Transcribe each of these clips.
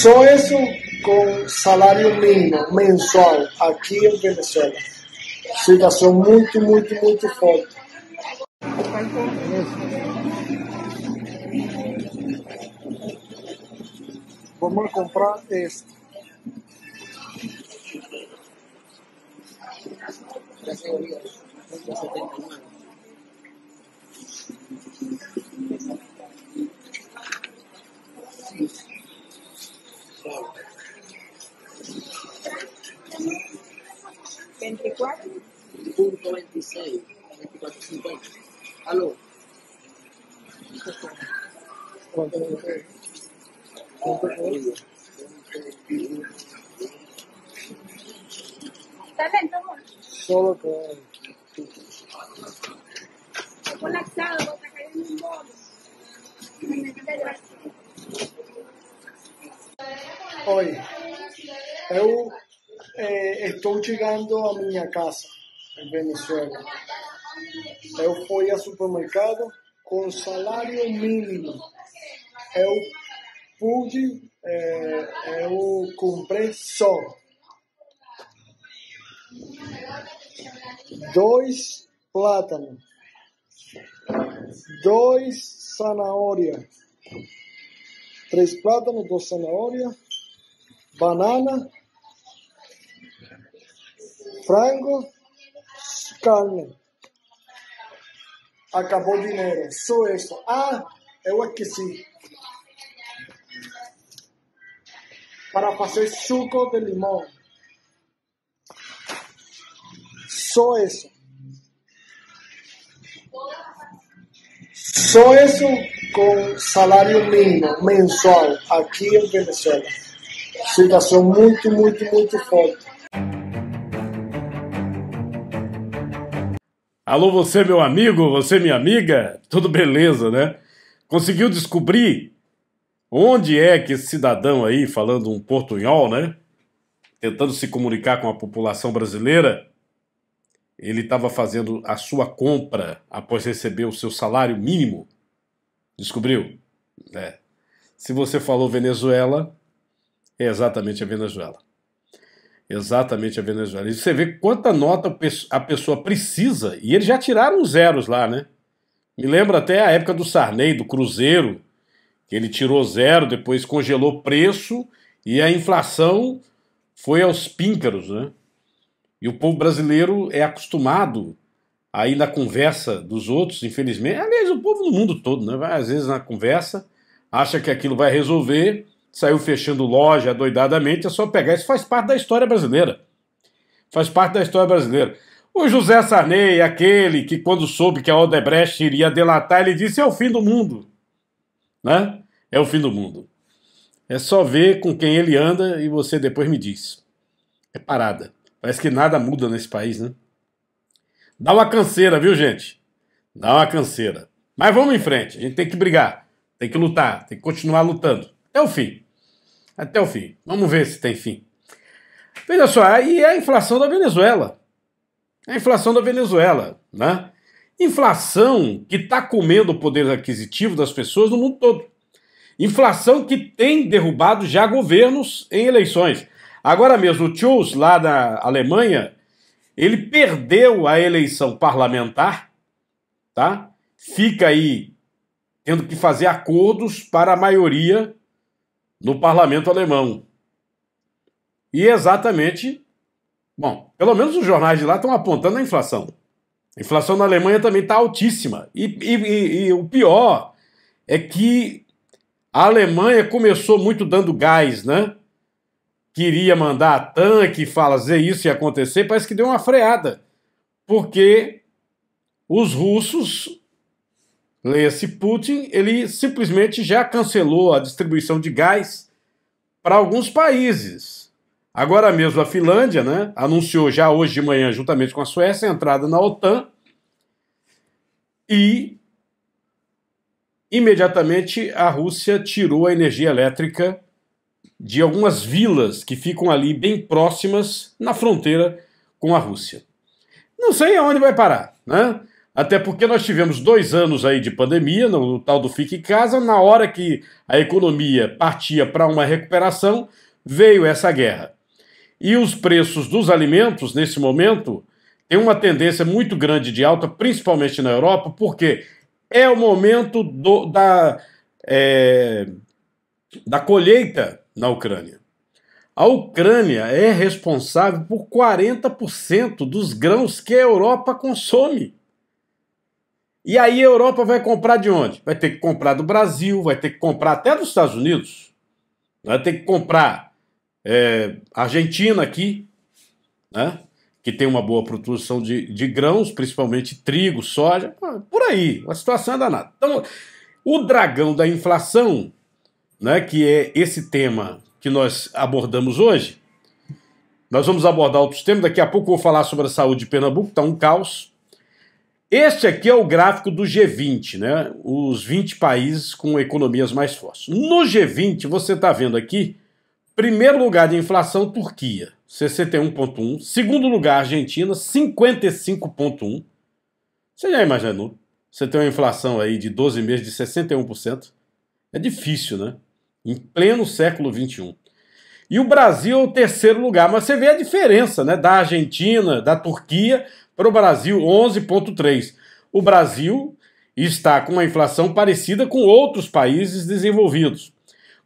Só isso com salário mínimo mensual aqui em Venezuela. Situação muito, muito, muito forte. Vamos comprar este. $24.26, $24.50. Aló. Está lento, amor. Solo que Está colapsado, está cayendo un bolo. Oi, eu estou chegando à minha casa em Venezuela. Eu fui ao supermercado com salário mínimo. Eu pude, eu comprei só 2 plátanos, 2 zanahorias, 3 plátanos, 2 zanahorias, banana, frango, carne. Acabou o dinheiro. Só isso. Ah, eu esqueci. Para fazer suco de limão. Só isso. Só isso com salário mínimo mensual aqui em Venezuela. Situação muito, muito, muito forte. Alô, você meu amigo, você minha amiga, tudo beleza, né? Conseguiu descobrir onde é que esse cidadão aí, falando um portunhol, né? Tentando se comunicar com a população brasileira, ele estava fazendo a sua compra após receber o seu salário mínimo. Descobriu? É. Se você falou Venezuela, é exatamente a Venezuela. Exatamente a Venezuela. E você vê quanta nota a pessoa precisa, e eles já tiraram os zeros lá, né? Me lembra até a época do Sarney, do Cruzeiro, que ele tirou zero, depois congelou preço, e a inflação foi aos píncaros, né? E o povo brasileiro é acostumado a ir na conversa dos outros, infelizmente. Aliás, o povo no mundo todo, né? Vai às vezes na conversa, acha que aquilo vai resolver, saiu fechando loja adoidadamente, é só pegar. Isso faz parte da história brasileira. Faz parte da história brasileira. O José Sarney, aquele que quando soube que a Odebrecht iria delatar, ele disse, é o fim do mundo. Né? É o fim do mundo. É só ver com quem ele anda e você depois me diz. É parada. Parece que nada muda nesse país, né? Dá uma canseira, viu, gente? Dá uma canseira. Mas vamos em frente. A gente tem que brigar. Tem que lutar. Tem que continuar lutando. Até o fim. Até o fim. Vamos ver se tem fim. Veja só, aí é a inflação da Venezuela. É a inflação da Venezuela, né? Inflação que está comendo o poder aquisitivo das pessoas no mundo todo. Inflação que tem derrubado já governos em eleições. Agora mesmo, o Scholz, lá na Alemanha, ele perdeu a eleição parlamentar, tá? Fica aí tendo que fazer acordos para a maioria no parlamento alemão. E exatamente, bom, pelo menos os jornais de lá estão apontando a inflação. A inflação na Alemanha também está altíssima. E o pior é que a Alemanha começou muito dando gás, né? Queria mandar tanque, fazer isso e acontecer, parece que deu uma freada. Porque os russos, leia-se Putin, ele simplesmente já cancelou a distribuição de gás para alguns países. Agora mesmo a Finlândia, né, anunciou já hoje de manhã, juntamente com a Suécia, a entrada na OTAN e imediatamente a Rússia tirou a energia elétrica de algumas vilas que ficam ali bem próximas na fronteira com a Rússia. Não sei aonde vai parar, né? Até porque nós tivemos 2 anos aí de pandemia, no tal do Fique em Casa, na hora que a economia partia para uma recuperação, veio essa guerra. E os preços dos alimentos, nesse momento, têm uma tendência muito grande de alta, principalmente na Europa, porque é o momento da colheita na Ucrânia. A Ucrânia é responsável por 40% dos grãos que a Europa consome. E aí a Europa vai comprar de onde? Vai ter que comprar do Brasil, vai ter que comprar até dos Estados Unidos, vai ter que comprar Argentina aqui, né? Que tem uma boa produção de grãos, principalmente trigo, soja, por aí, a situação é danada. Então, o dragão da inflação, né, que é esse tema que nós abordamos hoje, nós vamos abordar outros temas, daqui a pouco eu vou falar sobre a saúde de Pernambuco, está um caos. Este aqui é o gráfico do G20, né, os 20 países com economias mais fortes. No G20, você está vendo aqui, primeiro lugar de inflação, Turquia, 61,1. Segundo lugar, Argentina, 55,1. Você já imaginou? Você tem uma inflação aí de 12 meses de 61%. É difícil, né? Em pleno século XXI. E o Brasil é o terceiro lugar. Mas você vê a diferença, né? Da Argentina, da Turquia, para o Brasil, 11,3. O Brasil está com uma inflação parecida com outros países desenvolvidos.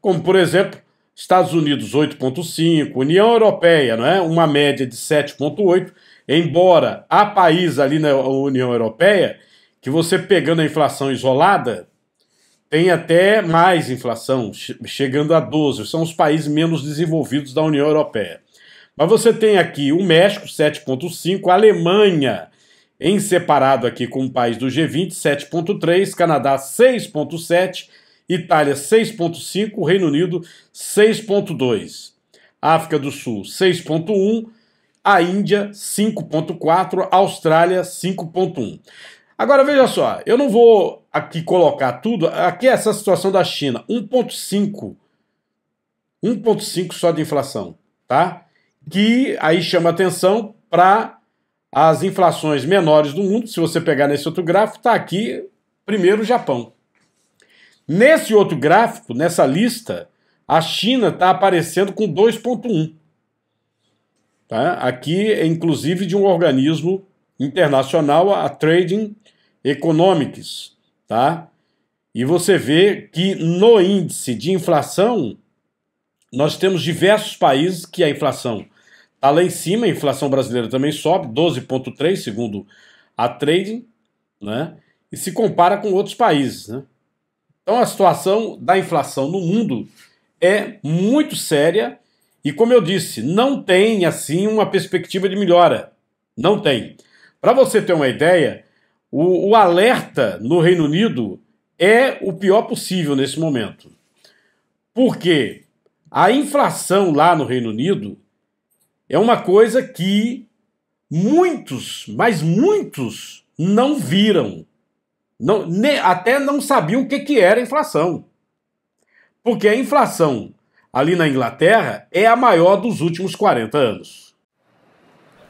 Como, por exemplo, Estados Unidos 8,5, União Europeia, não é? Uma média de 7,8, embora há países ali na União Europeia que você pegando a inflação isolada tem até mais inflação, chegando a 12, são os países menos desenvolvidos da União Europeia. Mas você tem aqui o México 7,5, a Alemanha em separado aqui com o país do G20 7,3, Canadá 6,7, Itália 6,5, Reino Unido 6,2, África do Sul 6,1, a Índia 5,4, Austrália 5,1. Agora veja só, eu não vou aqui colocar tudo, aqui é essa situação da China, 1,5 só de inflação, tá? Que aí chama atenção para as inflações menores do mundo. Se você pegar nesse outro gráfico, está aqui primeiro o Japão. Nesse outro gráfico, nessa lista, a China está aparecendo com 2,1. Tá? Aqui é inclusive de um organismo internacional, a Trading Economics. Tá? E você vê que no índice de inflação, nós temos diversos países que a inflação está lá em cima, a inflação brasileira também sobe, 12,3, segundo a Trading, né? E se compara com outros países, né? Então a situação da inflação no mundo é muito séria e, como eu disse, não tem assim uma perspectiva de melhora. Não tem. Para você ter uma ideia, o alerta no Reino Unido é o pior possível nesse momento. Porque a inflação lá no Reino Unido é uma coisa que muitos, mas muitos, não viram. Até não sabiam o que era inflação. Porque a inflação ali na Inglaterra é a maior dos últimos 40 anos.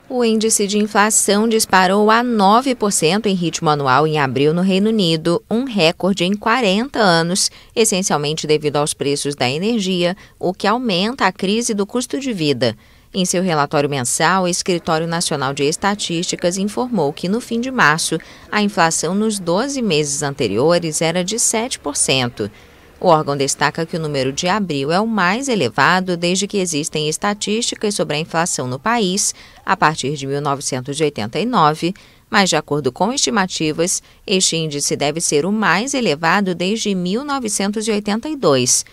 O índice de inflação disparou a 9% em ritmo anual em abril no Reino Unido, um recorde em 40 anos, essencialmente devido aos preços da energia, o que aumenta a crise do custo de vida. Em seu relatório mensal, o Escritório Nacional de Estatísticas informou que, no fim de março, a inflação nos 12 meses anteriores era de 7%. O órgão destaca que o número de abril é o mais elevado desde que existem estatísticas sobre a inflação no país, a partir de 1989, mas, de acordo com estimativas, este índice deve ser o mais elevado desde 1982.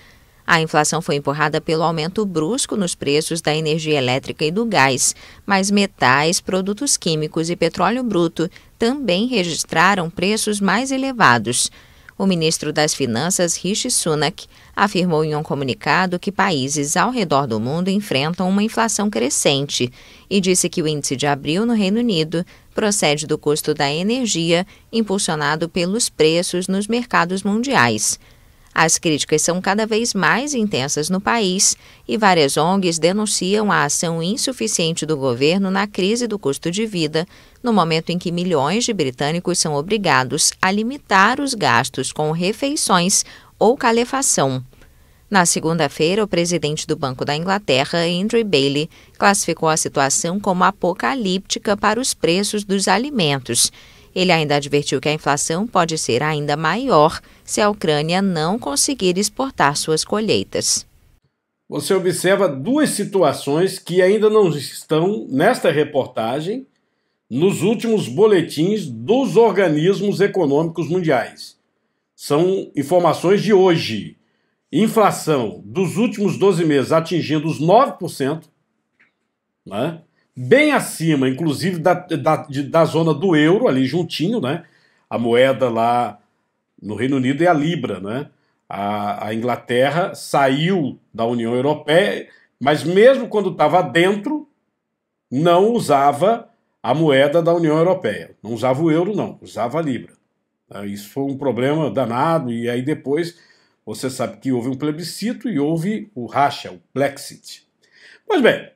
A inflação foi empurrada pelo aumento brusco nos preços da energia elétrica e do gás, mas metais, produtos químicos e petróleo bruto também registraram preços mais elevados. O ministro das Finanças, Rishi Sunak, afirmou em um comunicado que países ao redor do mundo enfrentam uma inflação crescente e disse que o índice de abril no Reino Unido procede do custo da energia impulsionado pelos preços nos mercados mundiais. As críticas são cada vez mais intensas no país e várias ONGs denunciam a ação insuficiente do governo na crise do custo de vida, no momento em que milhões de britânicos são obrigados a limitar os gastos com refeições ou calefação. Na segunda-feira, o presidente do Banco da Inglaterra, Andrew Bailey, classificou a situação como apocalíptica para os preços dos alimentos. Ele ainda advertiu que a inflação pode ser ainda maior se a Ucrânia não conseguir exportar suas colheitas. Você observa duas situações que ainda não estão nesta reportagem nos últimos boletins dos organismos econômicos mundiais. São informações de hoje. Inflação dos últimos 12 meses atingindo os 9%, né? Bem acima, inclusive, da zona do euro, ali juntinho, né? A moeda lá no Reino Unido é a Libra, né? A Inglaterra saiu da União Europeia, mas mesmo quando estava dentro, não usava a moeda da União Europeia. Não usava o euro, não, usava a Libra. Isso foi um problema danado, e aí depois você sabe que houve um plebiscito e houve o racha, o Brexit. Pois bem,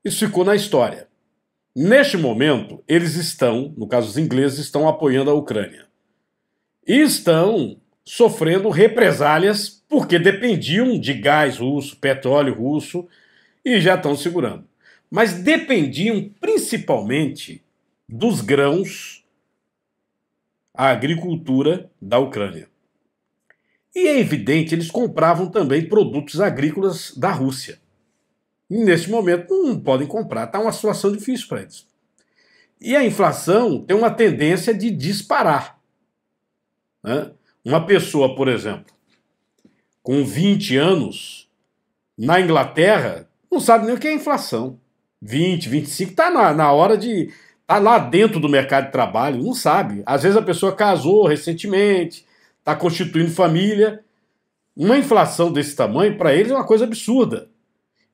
isso ficou na história. Neste momento, eles estão, no caso os ingleses, estão apoiando a Ucrânia. E estão sofrendo represálias porque dependiam de gás russo, petróleo russo, e já estão segurando. Mas dependiam principalmente dos grãos, a agricultura da Ucrânia. E é evidente, eles compravam também produtos agrícolas da Rússia. E nesse momento não podem comprar, está uma situação difícil para eles. E a inflação tem uma tendência de disparar, né? Uma pessoa, por exemplo, com 20 anos, na Inglaterra, não sabe nem o que é inflação. 20, 25, está na hora de... Está lá dentro do mercado de trabalho, não sabe. Às vezes a pessoa casou recentemente, está constituindo família. Uma inflação desse tamanho, para eles, é uma coisa absurda.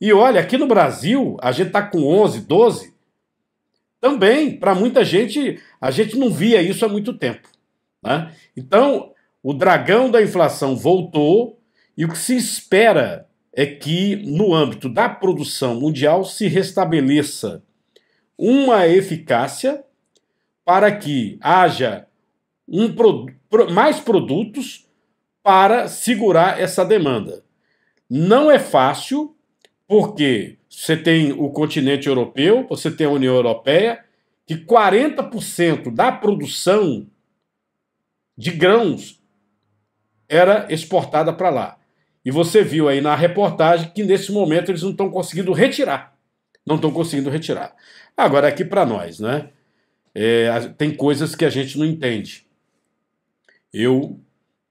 E olha, aqui no Brasil, a gente está com 11, 12. Também, para muita gente, a gente não via isso há muito tempo, né? Então, o dragão da inflação voltou e o que se espera é que, no âmbito da produção mundial, se restabeleça uma eficácia para que haja mais produtos para segurar essa demanda. Não é fácil, porque você tem o continente europeu, você tem a União Europeia, que 40% da produção de grãos era exportada para lá. E você viu aí na reportagem que nesse momento eles não estão conseguindo retirar. Não estão conseguindo retirar. Agora, aqui para nós, né? Tem coisas que a gente não entende. Eu,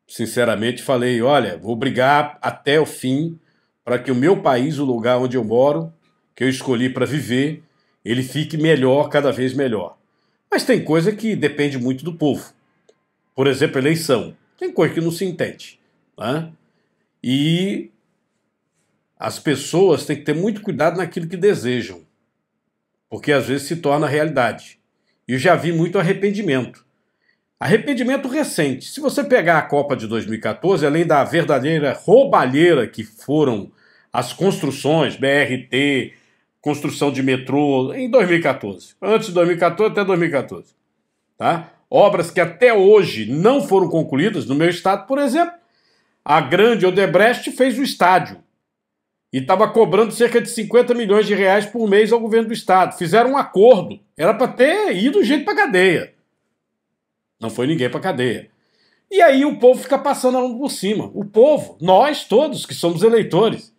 sinceramente, falei, olha, vou brigar até o fim para que o meu país, o lugar onde eu moro, que eu escolhi para viver, ele fique melhor, cada vez melhor. Mas tem coisa que depende muito do povo. Por exemplo, eleição. Tem coisa que não se entende, né? E as pessoas têm que ter muito cuidado naquilo que desejam, porque às vezes se torna realidade. E eu já vi muito arrependimento. Arrependimento recente. Se você pegar a Copa de 2014, além da verdadeira roubalheira que foram as construções, BRT, construção de metrô, em 2014. Antes de 2014 até 2014. Tá? Obras que até hoje não foram concluídas. No meu estado, por exemplo, a grande Odebrecht fez o estádio. E estava cobrando cerca de 50 milhões de reais por mês ao governo do estado. Fizeram um acordo. Era para ter ido gente para cadeia. Não foi ninguém para cadeia. E aí o povo fica passando a mão por cima. O povo, nós todos que somos eleitores.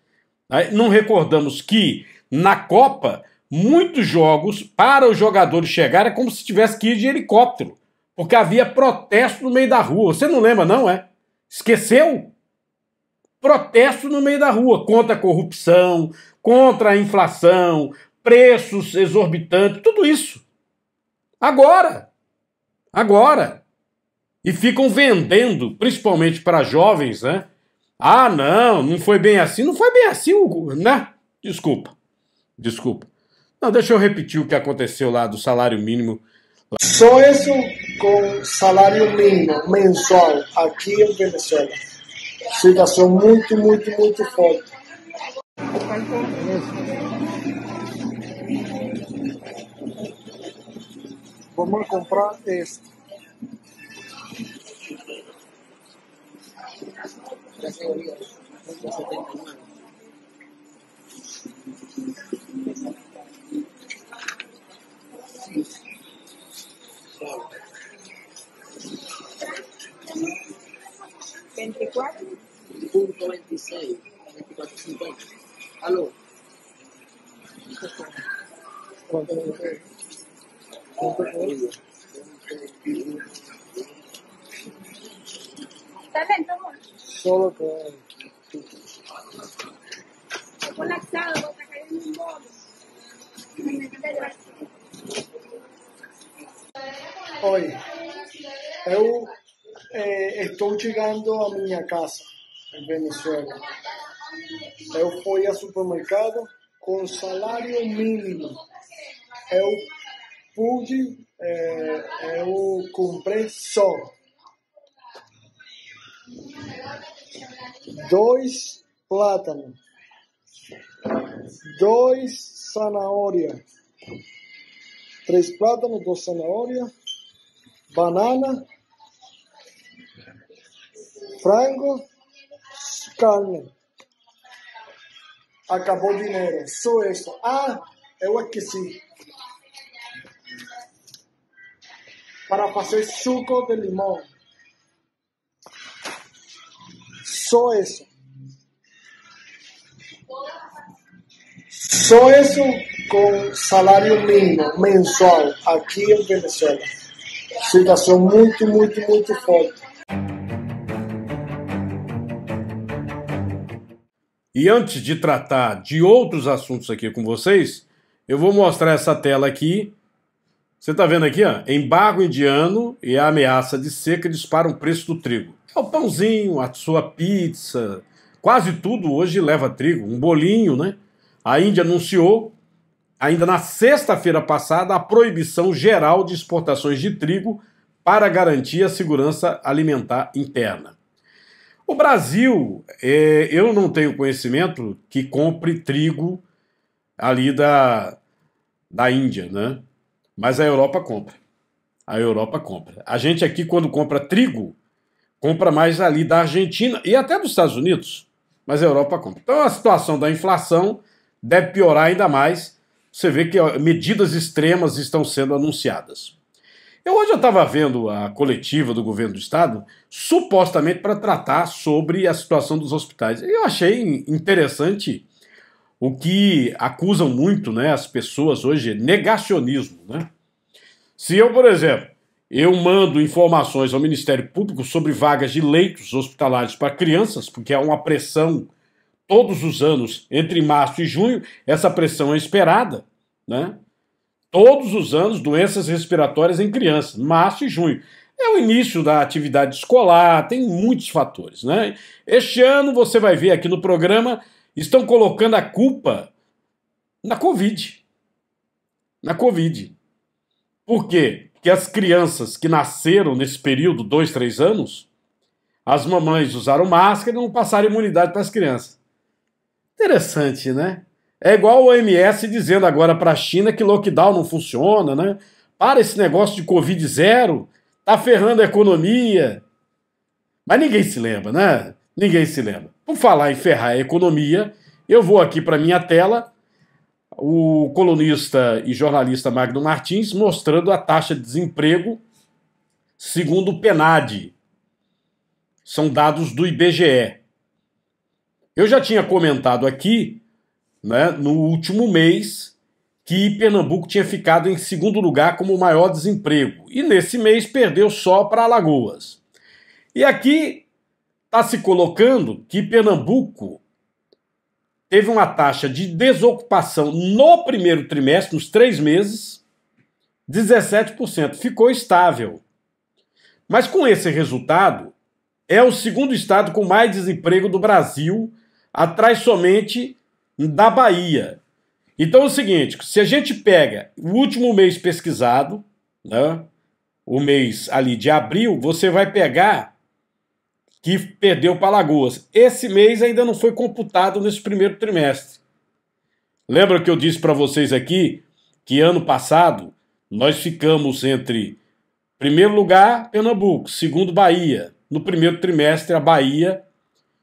Não recordamos que na Copa, muitos jogos, para os jogadores chegarem, é como se tivesse que ir de helicóptero. Porque havia protesto no meio da rua. Você não lembra, não, é? Esqueceu? Protesto no meio da rua contra a corrupção, contra a inflação, preços exorbitantes, tudo isso. Agora. E ficam vendendo, principalmente para jovens, né? Ah, não foi bem assim. Não foi bem assim, né? Desculpa. Não, deixa eu repetir o que aconteceu lá do salário mínimo. Só isso com salário mínimo mensual aqui em Venezuela. Situação muito forte. Vamos comprar este. Categoría 179. Claro. 24.26. 24.50. Aló. ¿Cuánto es? ¿Está lento, amor? Solo que hay. Está colapsado, está cayendo un bolo. Olha, eu estou chegando à minha casa em Venezuela. Eu fui ao supermercado com salário mínimo. Eu pude, eu comprei só 2 plátanos, 2 zanahorias, 3 plátanos, 2 zanahorias, banana, frango, carne. Acabou o dinheiro, só isso. Ah, eu esqueci. Para fazer suco de limão. Só isso. Só isso com salário mínimo mensual aqui em Venezuela. Situação muito forte. E antes de tratar de outros assuntos aqui com vocês, eu vou mostrar essa tela aqui. Você está vendo aqui, ó? Embargo indiano e a ameaça de seca disparam o preço do trigo. É o pãozinho, a sua pizza, quase tudo hoje leva trigo, um bolinho, né? A Índia anunciou, ainda na sexta-feira passada, a proibição geral de exportações de trigo para garantir a segurança alimentar interna. O Brasil, eu não tenho conhecimento que compre trigo ali da Índia, né? Mas a Europa compra. A Europa compra. A gente aqui, quando compra trigo, compra mais ali da Argentina e até dos Estados Unidos. Mas a Europa compra. Então a situação da inflação deve piorar ainda mais. Você vê que medidas extremas estão sendo anunciadas. Hoje eu estava vendo a coletiva do governo do estado, supostamente para tratar sobre a situação dos hospitais. E eu achei interessante o que acusam muito, né, as pessoas hoje, negacionismo, né? Se eu, por exemplo, eu mando informações ao Ministério Público sobre vagas de leitos hospitalares para crianças, porque há uma pressão todos os anos entre março e junho, essa pressão é esperada, né? Todos os anos, doenças respiratórias em crianças, março e junho. É o início da atividade escolar, tem muitos fatores, né? Este ano, você vai ver aqui no programa, estão colocando a culpa na Covid. Na Covid. Por quê? Porque as crianças que nasceram nesse período, 2, 3 anos, as mamães usaram máscara e não passaram imunidade para as crianças. Interessante, né? É igual o OMS dizendo agora para a China que lockdown não funciona, né? Para esse negócio de Covid zero, tá ferrando a economia. Mas ninguém se lembra, né? Ninguém se lembra. Por falar em ferrar a economia, eu vou aqui para minha tela o colunista e jornalista Magno Martins mostrando a taxa de desemprego segundo o PNAD. São dados do IBGE. Eu já tinha comentado aqui, né, no último mês, que Pernambuco tinha ficado em segundo lugar como o maior desemprego. E nesse mês perdeu só para Alagoas. E aqui está se colocando que Pernambuco teve uma taxa de desocupação no primeiro trimestre, nos 3 meses, 17%. Ficou estável. Mas com esse resultado, é o segundo estado com mais desemprego do Brasil, atrás somente da Bahia. Então é o seguinte, se a gente pega o último mês pesquisado, né, o mês ali de abril, você vai pegar que perdeu para Alagoas. Esse mês ainda não foi computado nesse primeiro trimestre. Lembra que eu disse para vocês aqui que ano passado nós ficamos entre primeiro lugar, Pernambuco, segundo, Bahia. No primeiro trimestre, a Bahia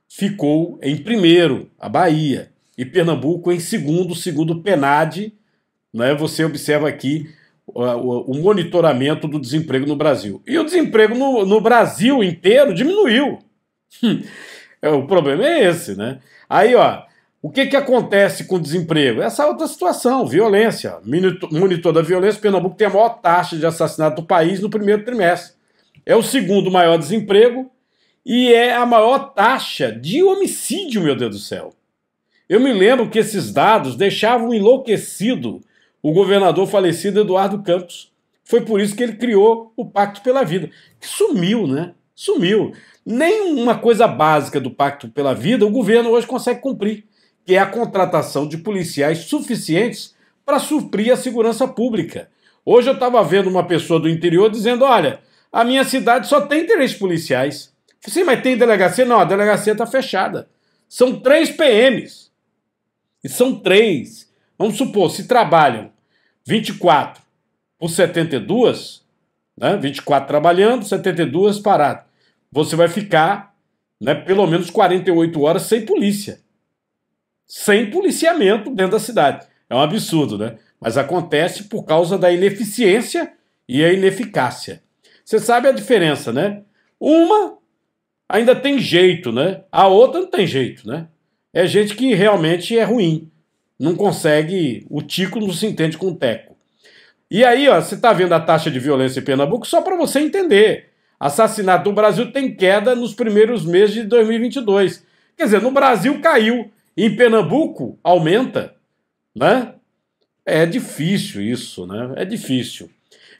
ficou em primeiro, a Bahia, e Pernambuco em segundo, segundo o PNAD, né? Você observa aqui o monitoramento do desemprego no Brasil. E o desemprego no Brasil inteiro diminuiu. O problema é esse, né? Aí, ó, o que acontece com o desemprego? Essa outra situação, violência. Monitor da violência, Pernambuco tem a maior taxa de assassinato do país no primeiro trimestre. É o segundo maior desemprego e é a maior taxa de homicídio, meu Deus do céu. Eu me lembro que esses dados deixavam enlouquecido o governador falecido Eduardo Campos. Foi por isso que ele criou o Pacto pela Vida, que sumiu, né? Sumiu. Nem uma coisa básica do Pacto pela Vida o governo hoje consegue cumprir, que é a contratação de policiais suficientes para suprir a segurança pública. Hoje eu estava vendo uma pessoa do interior dizendo, olha, a minha cidade só tem 3 policiais. Sim, mas tem delegacia? Não, a delegacia está fechada. São 3 PMs. E são 3. Vamos supor, se trabalham 24 por 72, né? 24 trabalhando, 72 parados. Você vai ficar, né, pelo menos 48 horas sem polícia. Sem policiamento dentro da cidade. É um absurdo, né? Mas acontece por causa da ineficiência e a ineficácia. Você sabe a diferença, né? Uma ainda tem jeito, né? A outra não tem jeito, né? É gente que realmente é ruim. Não consegue, o tico não se entende com o teco. E aí, ó, você está vendo a taxa de violência em Pernambuco só para você entender. Assassinato no Brasil tem queda nos primeiros meses de 2022. Quer dizer, no Brasil caiu. Em Pernambuco, aumenta, né? É difícil isso, né? É difícil.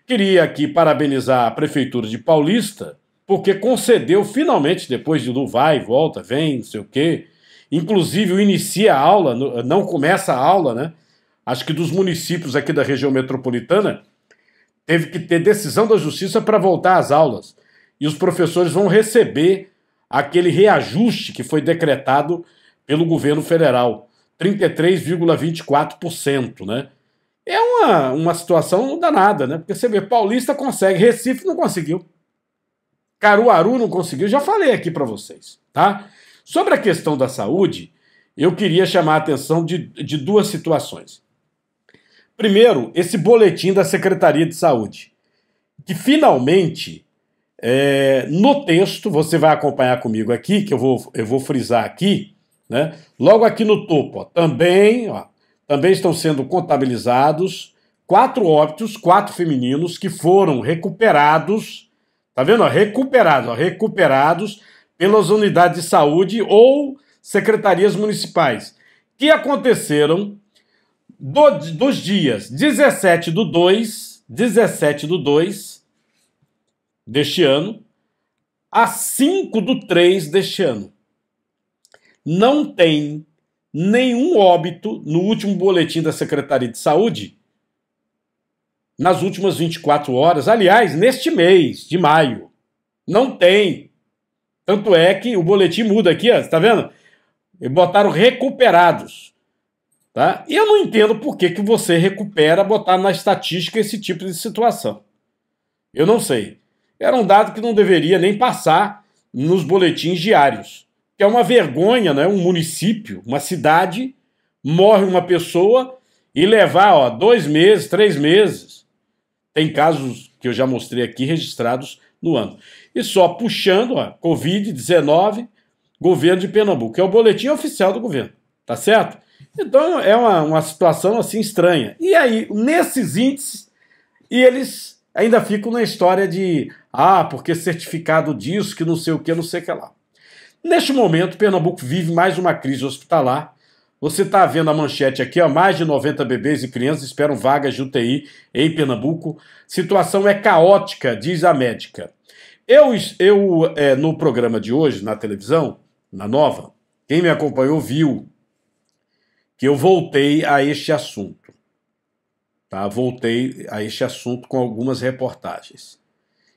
Queria aqui parabenizar a Prefeitura de Paulista, porque concedeu finalmente, depois de vai, volta, vem, não sei o quê, inclusive inicia a aula, não começa a aula, né? Acho que dos municípios aqui da região metropolitana, teve que ter decisão da Justiça para voltar às aulas. E os professores vão receber aquele reajuste que foi decretado pelo governo federal, 33,24%, né? É uma situação danada, né? Porque você vê, Paulista consegue, Recife não conseguiu, Caruaru não conseguiu, já falei aqui para vocês, tá? Sobre a questão da saúde, eu queria chamar a atenção de 2 situações. Primeiro, esse boletim da Secretaria de Saúde, que finalmente, no texto, você vai acompanhar comigo aqui, que eu vou frisar aqui, né? Logo aqui no topo, ó, também estão sendo contabilizados 4 óbitos, 4 femininos que foram recuperados, tá vendo? Recuperados pelas unidades de saúde ou secretarias municipais, que aconteceram dos dias 17/2 deste ano a 5/3 deste ano. Não tem nenhum óbito no último boletim da Secretaria de Saúde nas últimas 24 horas. Aliás, neste mês de maio. Não tem. Tanto é que o boletim muda aqui, ó, você tá vendo? Eles botaram recuperados. Tá? E eu não entendo por que você recupera botar na estatística esse tipo de situação. Eu não sei. Era um dado que não deveria nem passar nos boletins diários. Que é uma vergonha, né? Um município, uma cidade, morre uma pessoa e levar 2 meses, 3 meses. Tem casos que eu já mostrei aqui registrados no ano. E só puxando, Covid-19, governo de Pernambuco, que é o boletim oficial do governo, tá certo? Então é uma situação assim estranha. E aí, nesses índices, e eles ainda ficam na história de porque certificado disso, que não sei o que, não sei o que lá. Neste momento, Pernambuco vive mais uma crise hospitalar. Você está vendo a manchete aqui, mais de 90 bebês e crianças esperam vagas de UTI em Pernambuco. Situação é caótica, diz a médica. No programa de hoje, na televisão, na Nova, quem me acompanhou viu que eu voltei a este assunto. Tá? Voltei a este assunto com algumas reportagens.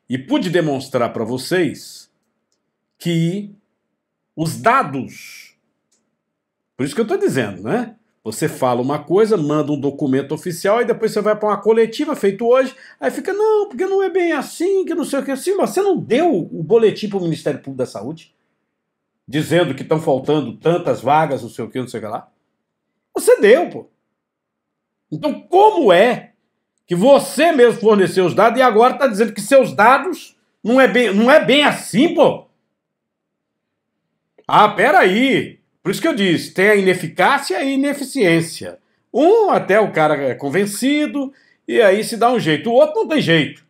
E pude demonstrar para vocês que os dados, por isso que eu estou dizendo, né? Você fala uma coisa, manda um documento oficial, e depois você vai para uma coletiva feito hoje, aí fica, não, porque não é bem assim, que não sei o que assim, mas você não deu o boletim para o Ministério Público da Saúde, dizendo que estão faltando tantas vagas, não sei o que, não sei o que lá? Você deu, pô. Então, como é que você mesmo forneceu os dados e agora está dizendo que seus dados não é bem assim, pô? Ah, peraí. Por isso que eu disse, tem a ineficácia e a ineficiência. Até o cara é convencido e aí se dá um jeito. O outro não tem jeito.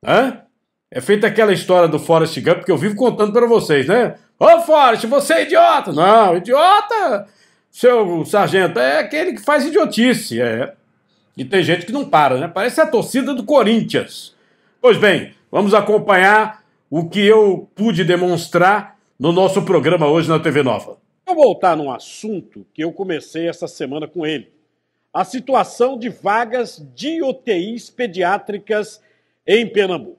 Né? É feita aquela história do Forrest Gump que eu vivo contando para vocês, né? Ô, Forrest, você é idiota. Não, idiota, seu sargento, é aquele que faz idiotice. É. E tem gente que não para, né? Parece a torcida do Corinthians. Pois bem, vamos acompanhar o que eu pude demonstrar no nosso programa hoje na TV Nova. Vou voltar num assunto que eu comecei essa semana com ele. A situação de vagas de UTIs pediátricas em Pernambuco.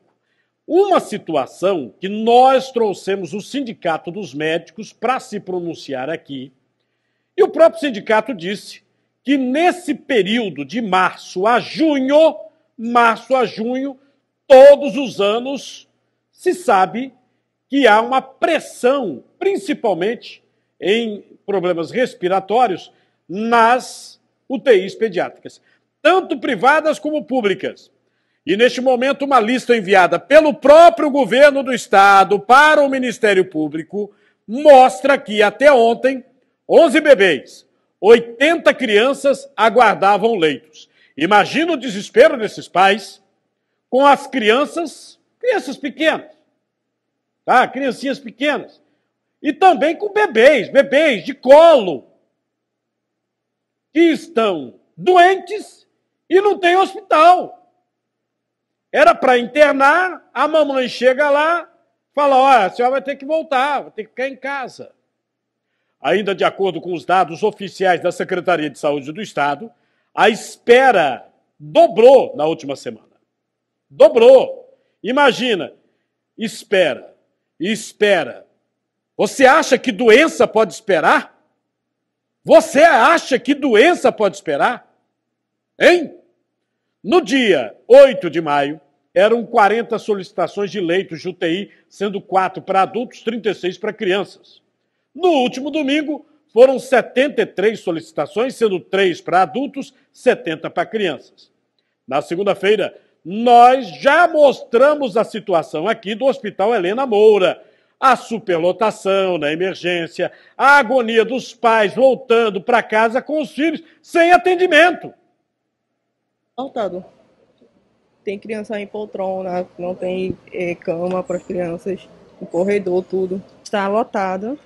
Uma situação que nós trouxemos o Sindicato dos Médicos para se pronunciar aqui. E o próprio sindicato disse que nesse período de março a junho, todos os anos, se sabe que há uma pressão, principalmente em problemas respiratórios, nas UTIs pediátricas, tanto privadas como públicas. E, neste momento, uma lista enviada pelo próprio governo do Estado para o Ministério Público mostra que, até ontem, 11 bebês, 80 crianças aguardavam leitos. Imagina o desespero desses pais com as crianças pequenas, tá? Criancinhas pequenas. E também com bebês de colo, que estão doentes e não tem hospital. Era para internar, a mamãe chega lá, fala, olha, a senhora vai ter que voltar, vai ter que ficar em casa. Ainda de acordo com os dados oficiais da Secretaria de Saúde do Estado, a espera dobrou na última semana. Dobrou. Imagina, espera. Você acha que doença pode esperar? Você acha que doença pode esperar? Hein? No dia 8 de maio, eram 40 solicitações de leitos de UTI, sendo 4 para adultos, 36 para crianças. No último domingo, foram 73 solicitações, sendo 3 para adultos, 70 para crianças. Na segunda-feira, nós já mostramos a situação aqui do Hospital Helena Moura, a superlotação na emergência, a agonia dos pais voltando para casa com os filhos sem atendimento. Lotado. Tem criança em poltrona, não tem cama para as crianças, o corredor, tudo. Está lotado,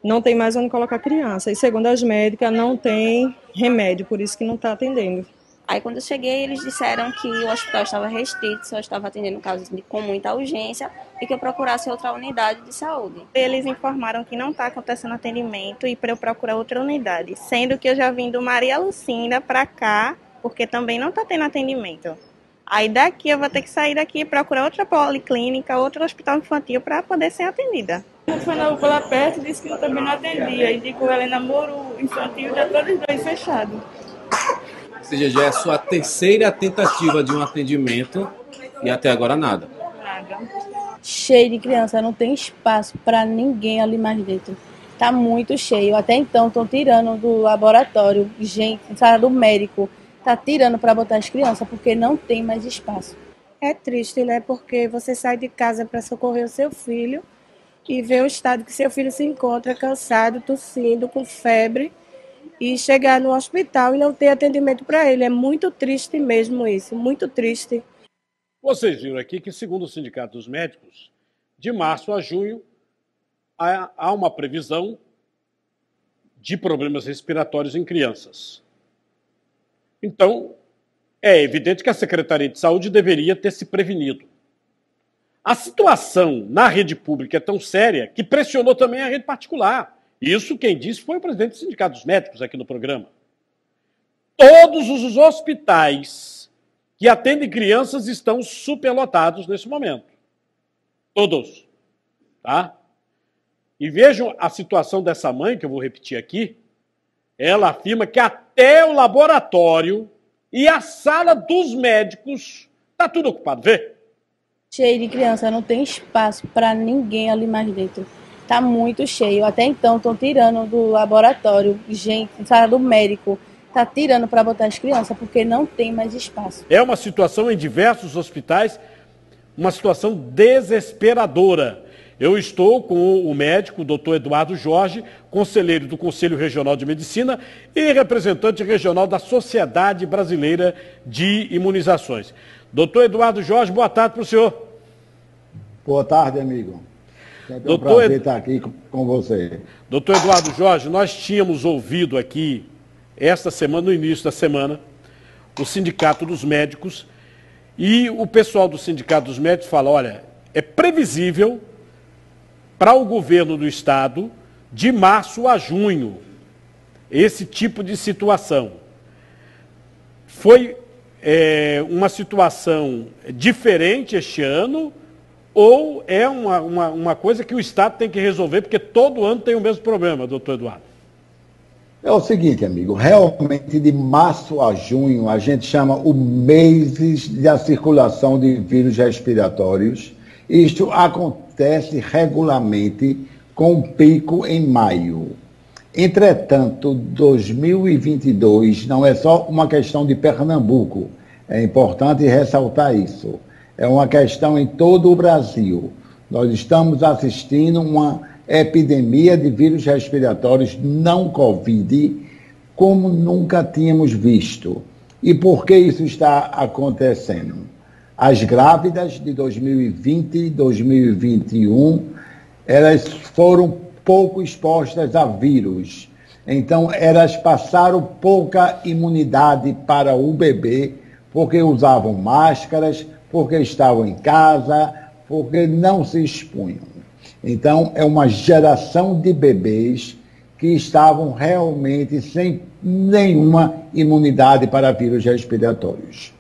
não tem mais onde colocar criança. E segundo as médicas, não tem remédio, por isso que não está atendendo. Aí, quando eu cheguei, eles disseram que o hospital estava restrito, só estava atendendo casos com muita urgência e que eu procurasse outra unidade de saúde. Eles informaram que não está acontecendo atendimento e para eu procurar outra unidade, sendo que eu já vim do Maria Lucinda para cá, porque também não está tendo atendimento. Aí daqui eu vou ter que sair daqui e procurar outra policlínica, outro hospital infantil para poder ser atendida. Foi na UPA lá perto e disse que eu também não atendia. Indicou Helena Moura, o infantil, já todos os dois fechados. Ou seja, já é a sua terceira tentativa de um atendimento e até agora nada. Nada. Cheio de criança, não tem espaço para ninguém ali mais dentro. Tá muito cheio. Até então estão tirando do laboratório, gente, sala do médico, tá tirando para botar as crianças porque não tem mais espaço. É triste, né? Porque você sai de casa para socorrer o seu filho e vê o estado que seu filho se encontra, cansado, tossindo, com febre, e chegar no hospital e não ter atendimento para ele. É muito triste mesmo isso, muito triste. Vocês viram aqui que, segundo o Sindicato dos Médicos, de março a junho, há uma previsão de problemas respiratórios em crianças. Então, é evidente que a Secretaria de Saúde deveria ter se prevenido. A situação na rede pública é tão séria que pressionou também a rede particular. Isso quem disse foi o presidente do Sindicato dos Médicos aqui no programa. Todos os hospitais que atendem crianças estão superlotados nesse momento. Todos. Tá? E vejam a situação dessa mãe, que eu vou repetir aqui. Ela afirma que até o laboratório e a sala dos médicos está tudo ocupado. Vê? Cheio de criança, não tem espaço para ninguém ali mais dentro. Tá muito cheio. Até então estão tirando do laboratório, gente, sala do médico, tá tirando para botar as crianças porque não tem mais espaço. É uma situação em diversos hospitais, uma situação desesperadora. Eu estou com o médico, o doutor Eduardo Jorge, conselheiro do Conselho Regional de Medicina e representante regional da Sociedade Brasileira de Imunizações. Doutor Eduardo Jorge, boa tarde para o senhor. Boa tarde, amigo. Sempre um prazer estar aqui com você. Doutor Eduardo Jorge, nós tínhamos ouvido aqui, esta semana, no início da semana, o Sindicato dos Médicos, e o pessoal do Sindicato dos Médicos fala, olha, é previsível para o governo do Estado, de março a junho, esse tipo de situação. Foi uma situação diferente este ano, ou é uma coisa que o Estado tem que resolver, porque todo ano tem o mesmo problema, doutor Eduardo? É o seguinte, amigo, realmente de março a junho a gente chama o mês da circulação de vírus respiratórios. Isto acontece regularmente com um pico em maio. Entretanto, 2022 não é só uma questão de Pernambuco. É importante ressaltar isso. É uma questão em todo o Brasil. Nós estamos assistindo uma epidemia de vírus respiratórios não Covid, como nunca tínhamos visto. E por que isso está acontecendo? As grávidas de 2020 e 2021, elas foram pouco expostas a vírus. Então, elas passaram pouca imunidade para o bebê, porque usavam máscaras, porque estavam em casa, porque não se expunham. Então, é uma geração de bebês que estavam realmente sem nenhuma imunidade para vírus respiratórios.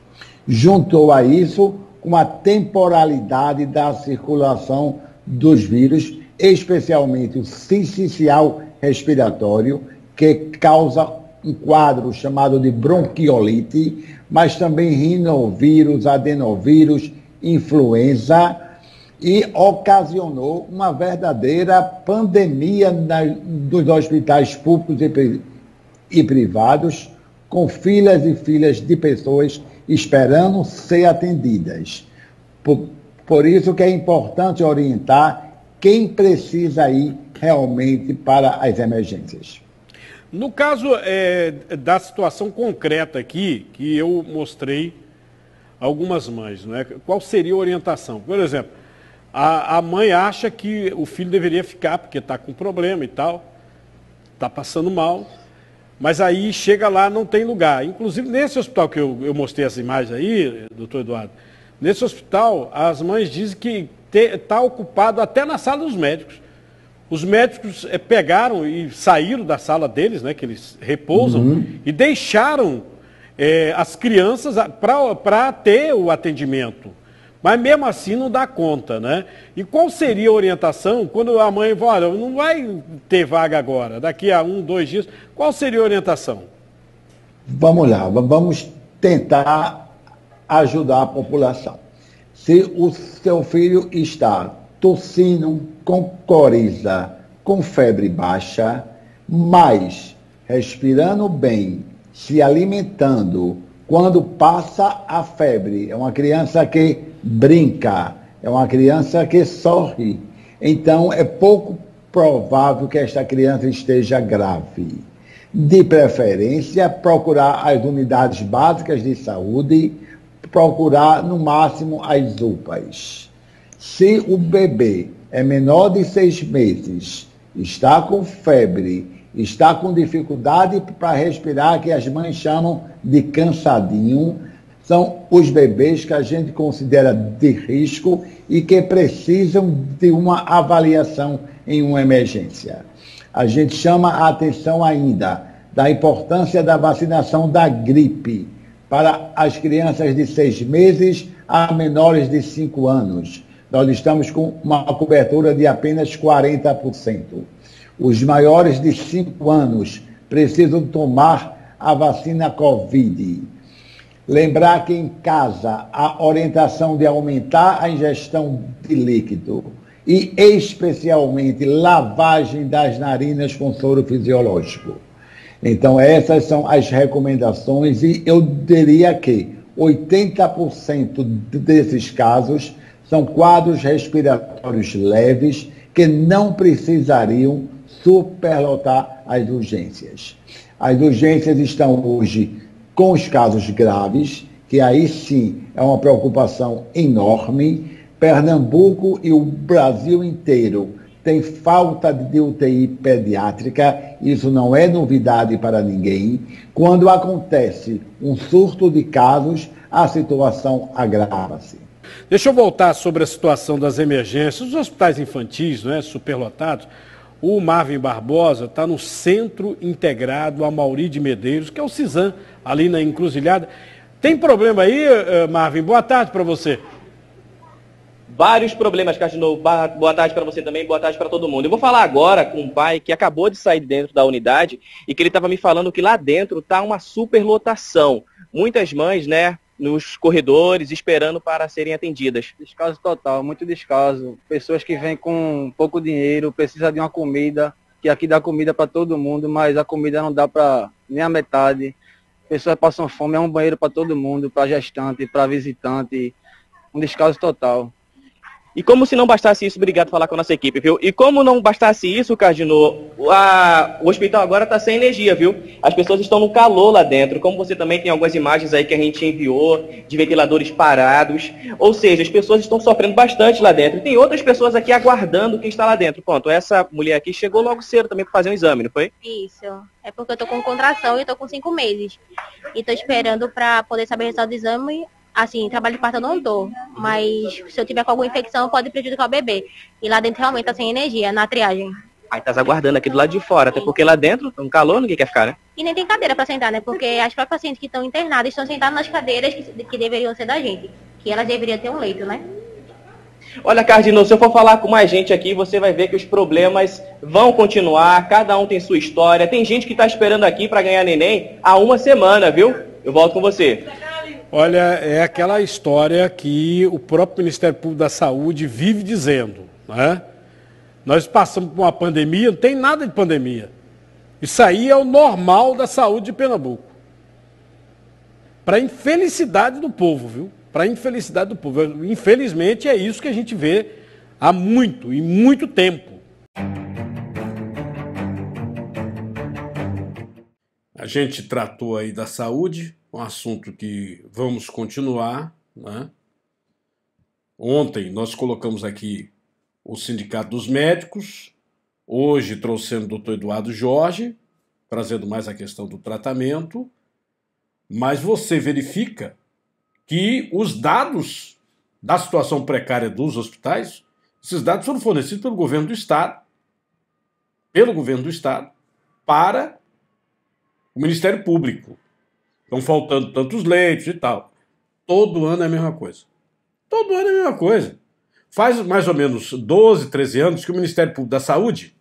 Juntou a isso com a temporalidade da circulação dos vírus, especialmente o sincicial respiratório, que causa um quadro chamado de bronquiolite, mas também rinovírus, adenovírus, influenza, e ocasionou uma verdadeira pandemia dos hospitais públicos e privados, com filas e filas de pessoas esperando ser atendidas. Por isso que é importante orientar quem precisa ir realmente para as emergências. No caso da situação concreta aqui, que eu mostrei algumas mães, não é? Qual seria a orientação? Por exemplo, a mãe acha que o filho deveria ficar porque está com problema e tal, está passando mal, mas aí chega lá, não tem lugar. Inclusive, nesse hospital que eu mostrei as imagens aí, doutor Eduardo, nesse hospital, as mães dizem que está ocupado até na sala dos médicos. Os médicos pegaram e saíram da sala deles, né, que eles repousam, e deixaram as crianças para ter o atendimento. Mas mesmo assim não dá conta, né? E qual seria a orientação quando a mãe fala, olha, não vai ter vaga agora, daqui a 1, 2 dias, qual seria a orientação? Vamos lá, vamos tentar ajudar a população. Se o seu filho está tossindo, com coriza, com febre baixa, mas respirando bem, se alimentando, quando passa a febre, é uma criança que brinca, é uma criança que sorri, então é pouco provável que esta criança esteja grave. De preferência, procurar as unidades básicas de saúde, procurar no máximo as UPAs. Se o bebê é menor de 6 meses, está com febre, está com dificuldade para respirar, que as mães chamam de cansadinho, são os bebês que a gente considera de risco e que precisam de uma avaliação em uma emergência. A gente chama a atenção ainda da importância da vacinação da gripe para as crianças de 6 meses a menores de 5 anos. Nós estamos com uma cobertura de apenas 40%. Os maiores de 5 anos precisam tomar a vacina Covid. Lembrar que em casa a orientação de aumentar a ingestão de líquido e especialmente lavagem das narinas com soro fisiológico. Então essas são as recomendações e eu diria que 80% desses casos são quadros respiratórios leves que não precisariam superlotar as urgências. As urgências estão hoje com os casos graves, que aí sim é uma preocupação enorme. Pernambuco e o Brasil inteiro tem falta de UTI pediátrica, isso não é novidade para ninguém. Quando acontece um surto de casos, a situação agrava-se. Deixa eu voltar sobre a situação das emergências, os hospitais infantis, né, superlotados. O Marvin Barbosa está no Centro Integrado Amauri de Medeiros, que é o CISAM, ali na Encruzilhada. Tem problema aí, Marvin? Boa tarde para você. Vários problemas, Cardinô. Boa tarde para você também, boa tarde para todo mundo. Eu vou falar agora com um pai que acabou de sair dentro da unidade e que ele estava me falando que lá dentro está uma superlotação. Muitas mães, né, nos corredores, esperando para serem atendidas. Descaso total, muito descaso. Pessoas que vêm com pouco dinheiro, precisam de uma comida, que aqui dá comida para todo mundo, mas a comida não dá para nem a metade. Pessoas passam fome, é um banheiro para todo mundo, para gestante, para visitante. Um descaso total. E como se não bastasse isso, obrigado por falar com a nossa equipe, viu? E como não bastasse isso, Cardinô, o hospital agora está sem energia, viu? As pessoas estão no calor lá dentro, como você também tem algumas imagens aí que a gente enviou, de ventiladores parados. Ou seja, as pessoas estão sofrendo bastante lá dentro. E tem outras pessoas aqui aguardando quem está lá dentro. Pronto, essa mulher aqui chegou logo cedo também para fazer um exame, não foi? Isso, é porque eu tô com contração e tô com 5 meses. E tô esperando para poder saber o resultado do exame. Assim, trabalho de parto eu não dou, mas se eu tiver com alguma infecção pode prejudicar o bebê. E lá dentro realmente tá sem energia, na triagem. Aí tá aguardando aqui do lado de fora, até porque lá dentro, um calor, ninguém quer ficar, né? E nem tem cadeira para sentar, né? Porque as próprias pacientes que estão internadas estão sentadas nas cadeiras que deveriam ser da gente. Que elas deveriam ter um leito, né? Olha, Cardinô, se eu for falar com mais gente aqui, você vai ver que os problemas vão continuar, cada um tem sua história. Tem gente que tá esperando aqui para ganhar neném há 1 semana, viu? Eu volto com você. Olha, é aquela história que o próprio Ministério Público da Saúde vive dizendo, né? Nós passamos por uma pandemia, não tem nada de pandemia. Isso aí é o normal da saúde de Pernambuco. Para infelicidade do povo, viu? Para infelicidade do povo. Infelizmente é isso que a gente vê há muito e muito tempo. A gente tratou aí da saúde, um assunto que vamos continuar, né? Ontem nós colocamos aqui o Sindicato dos Médicos, hoje trouxemos o doutor Eduardo Jorge, trazendo mais a questão do tratamento, mas você verifica que os dados da situação precária dos hospitais, esses dados foram fornecidos pelo governo do Estado, para o Ministério Público. Estão faltando tantos leitos e tal. Todo ano é a mesma coisa. Todo ano é a mesma coisa. Faz mais ou menos 12, 13 anos que o Ministério Público da Saúde,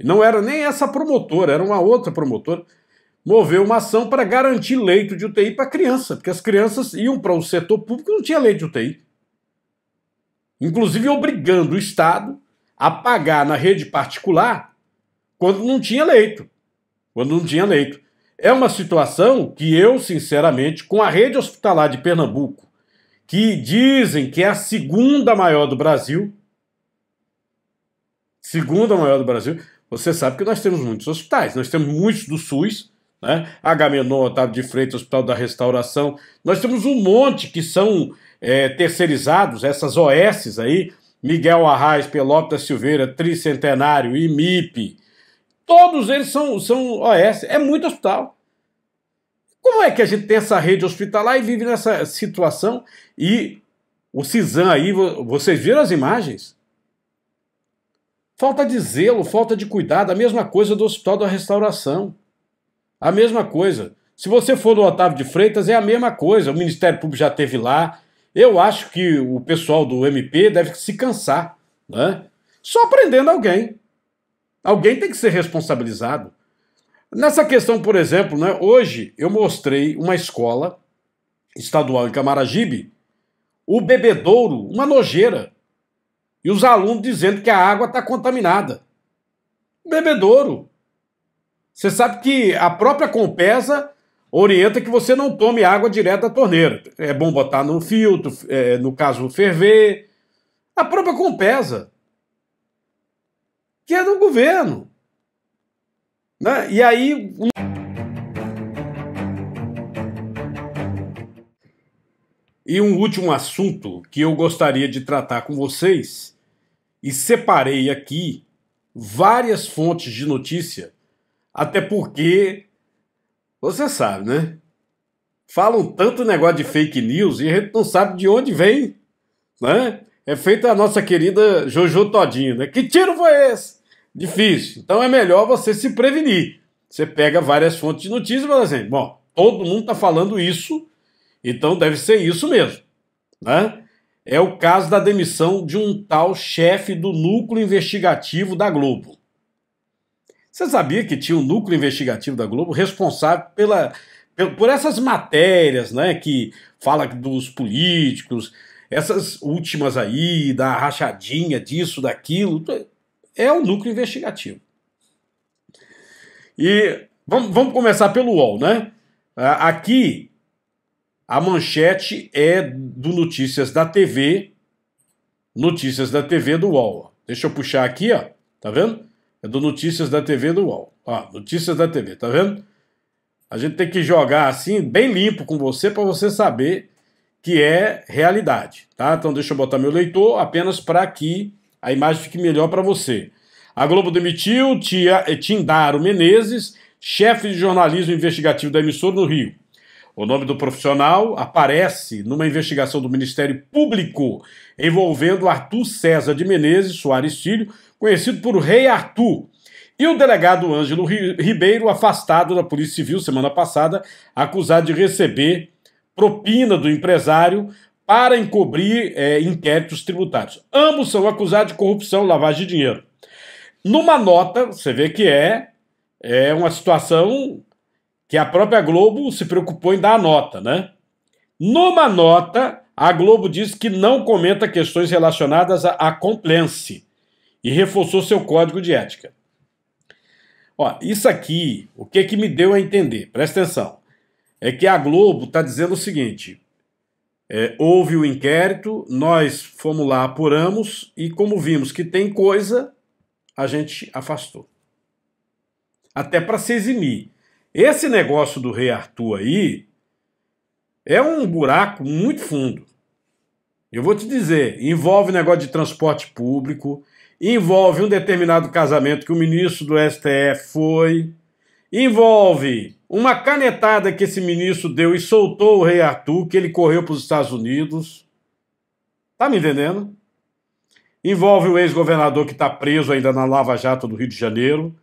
não era nem essa promotora, era uma outra promotora, moveu uma ação para garantir leito de UTI para criança, porque as crianças iam para o setor público e não tinha leito de UTI. Inclusive obrigando o Estado a pagar na rede particular quando não tinha leito. É uma situação que eu, sinceramente, com a rede hospitalar de Pernambuco, que dizem que é a segunda maior do Brasil, você sabe que nós temos muitos hospitais, nós temos muitos do SUS, né? Agamenon, Otávio de Freitas, Hospital da Restauração, nós temos um monte que são terceirizados, essas OSs aí, Miguel Arraes, Pelópita Silveira, Tricentenário, IMIP, todos eles são OS, é muito hospital. Como é que a gente tem essa rede hospitalar e vive nessa situação? E o CISAM aí, vocês viram as imagens? Falta de zelo, falta de cuidado, a mesma coisa do Hospital da Restauração. A mesma coisa. Se você for no Otávio de Freitas, é a mesma coisa. O Ministério Público já esteve lá, Eu acho que o pessoal do MP deve se cansar, né? Só prendendo alguém. Alguém tem que ser responsabilizado. Nessa questão, por exemplo, né, hoje eu mostrei uma escola estadual em Camaragibe, o bebedouro, uma nojeira. E os alunos dizendo que a água está contaminada. Bebedouro. Você sabe que a própria Compesa orienta que você não tome água direto da torneira. É bom botar no filtro, no caso, ferver. A própria Compesa, que é do governo. Né? E aí... E um último assunto que eu gostaria de tratar com vocês, e separei aqui várias fontes de notícia, até porque, você sabe, né? Falam tanto negócio de fake news e a gente não sabe de onde vem, né? É feito a nossa querida Jojo Todinho, né? Que tiro foi esse? Difícil. Então é melhor você se prevenir. Você pega várias fontes de notícia e fala assim, bom, todo mundo está falando isso, então deve ser isso mesmo, né? É o caso da demissão de um tal chefe do núcleo investigativo da Globo. Você sabia que tinha um núcleo investigativo da Globo responsável por essas matérias, né, que fala dos políticos, essas últimas aí, da rachadinha, disso, daquilo, é o núcleo investigativo. E vamos começar pelo UOL, né? Aqui, a manchete é do Notícias da TV do UOL. Deixa eu puxar aqui, ó. Tá vendo? É do Notícias da TV do UOL. Ó, Notícias da TV, tá vendo? A gente tem que jogar assim, bem limpo com você, para você saber que é realidade, tá? Então deixa eu botar meu leitor apenas para que a imagem fique melhor para você. A Globo demitiu Tindaro Menezes, chefe de jornalismo investigativo da emissora no Rio. O nome do profissional aparece numa investigação do Ministério Público envolvendo Arthur César de Menezes Soares Filho, conhecido por Rei Arthur, e o delegado Ângelo Ribeiro, afastado da Polícia Civil semana passada, acusado de receber propina do empresário para encobrir inquéritos tributários. Ambos são acusados de corrupção e lavagem de dinheiro. Numa nota, você vê que é uma situação que a própria Globo se preocupou em dar a nota, né? Numa nota, a Globo diz que não comenta questões relacionadas à compliance e reforçou seu código de ética. Ó, isso aqui, o que me deu a entender? Presta atenção. É que a Globo está dizendo o seguinte, houve o inquérito, nós fomos lá, apuramos, e como vimos que tem coisa, a gente afastou. Até para se eximir. Esse negócio do Rei Arthur aí é um buraco muito fundo. Eu vou te dizer, envolve negócio de transporte público, envolve um determinado casamento que o ministro do STF foi, envolve uma canetada que esse ministro deu e soltou o Rei Arthur, que ele correu para os Estados Unidos. Tá me entendendo? Envolve o ex-governador que está preso ainda na Lava Jato do Rio de Janeiro,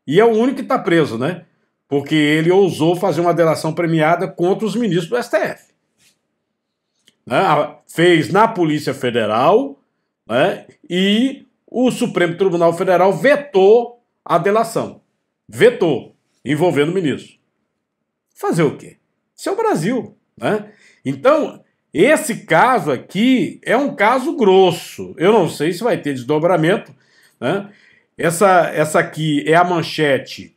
e é o único que está preso, né? Porque ele ousou fazer uma delação premiada contra os ministros do STF. Né? Fez na Polícia Federal, né? E o Supremo Tribunal Federal vetou a delação. Vetou, envolvendo o ministro. Fazer o quê? Isso é o Brasil. Né? Então, esse caso aqui é um caso grosso. Eu não sei se vai ter desdobramento. Né? Essa aqui é a manchete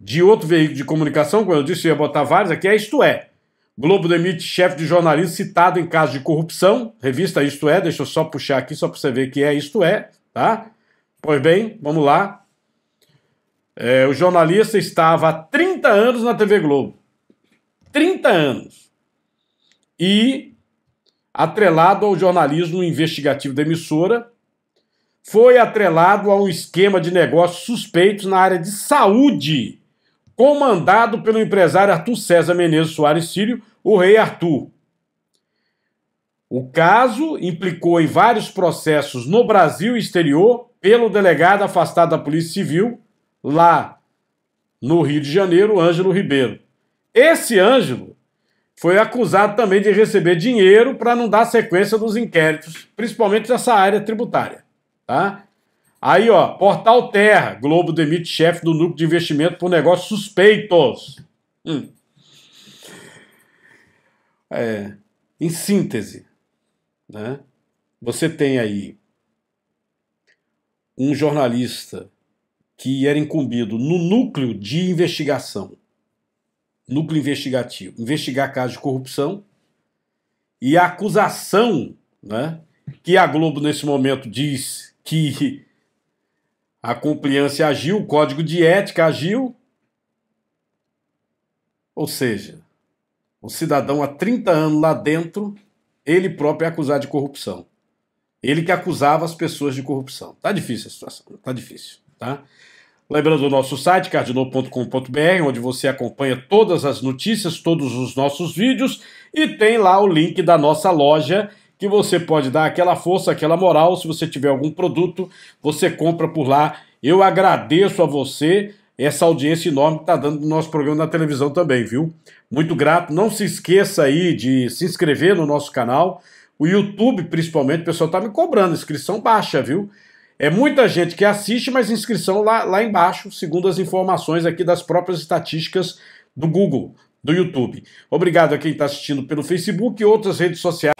de outro veículo de comunicação, quando eu disse que ia botar vários, aqui é Isto É. Globo demite chefe de jornalismo citado em caso de corrupção. Revista Isto É, deixa eu só puxar aqui, só para você ver que é Isto É, tá? Pois bem, vamos lá. O jornalista estava há 30 anos na TV Globo. 30 anos. E, atrelado ao jornalismo investigativo da emissora, foi atrelado a um esquema de negócios suspeitos na área de saúde, comandado pelo empresário Arthur César Menezes Soares Filho, o Rei Arthur. O caso implicou em vários processos no Brasil e exterior pelo delegado afastado da Polícia Civil, lá no Rio de Janeiro, Ângelo Ribeiro. Esse Ângelo foi acusado também de receber dinheiro para não dar sequência dos inquéritos, principalmente nessa área tributária. Tá? Aí, ó, Portal Terra, Globo demite chefe do núcleo de investimento por negócios suspeitos. Em síntese, né? Você tem aí um jornalista que era incumbido no núcleo de investigação, núcleo investigativo, investigar casos de corrupção, e a acusação, né, que a Globo nesse momento diz que a compliance agiu, o código de ética agiu, ou seja, o cidadão há 30 anos lá dentro, ele próprio é acusado de corrupção. Ele que acusava as pessoas de corrupção. Tá difícil a situação, tá difícil, tá? Lembrando o nosso site, cardinal.com.br, onde você acompanha todas as notícias, todos os nossos vídeos, e tem lá o link da nossa loja, que você pode dar aquela força, aquela moral. Se você tiver algum produto, você compra por lá. Eu agradeço a você essa audiência enorme que está dando no nosso programa na televisão também, viu? Muito grato. Não se esqueça aí de se inscrever no nosso canal. O YouTube, principalmente, o pessoal está me cobrando, inscrição baixa, viu? É muita gente que assiste, mas inscrição lá embaixo, segundo as informações aqui das próprias estatísticas do Google, do YouTube. Obrigado a quem está assistindo pelo Facebook e outras redes sociais.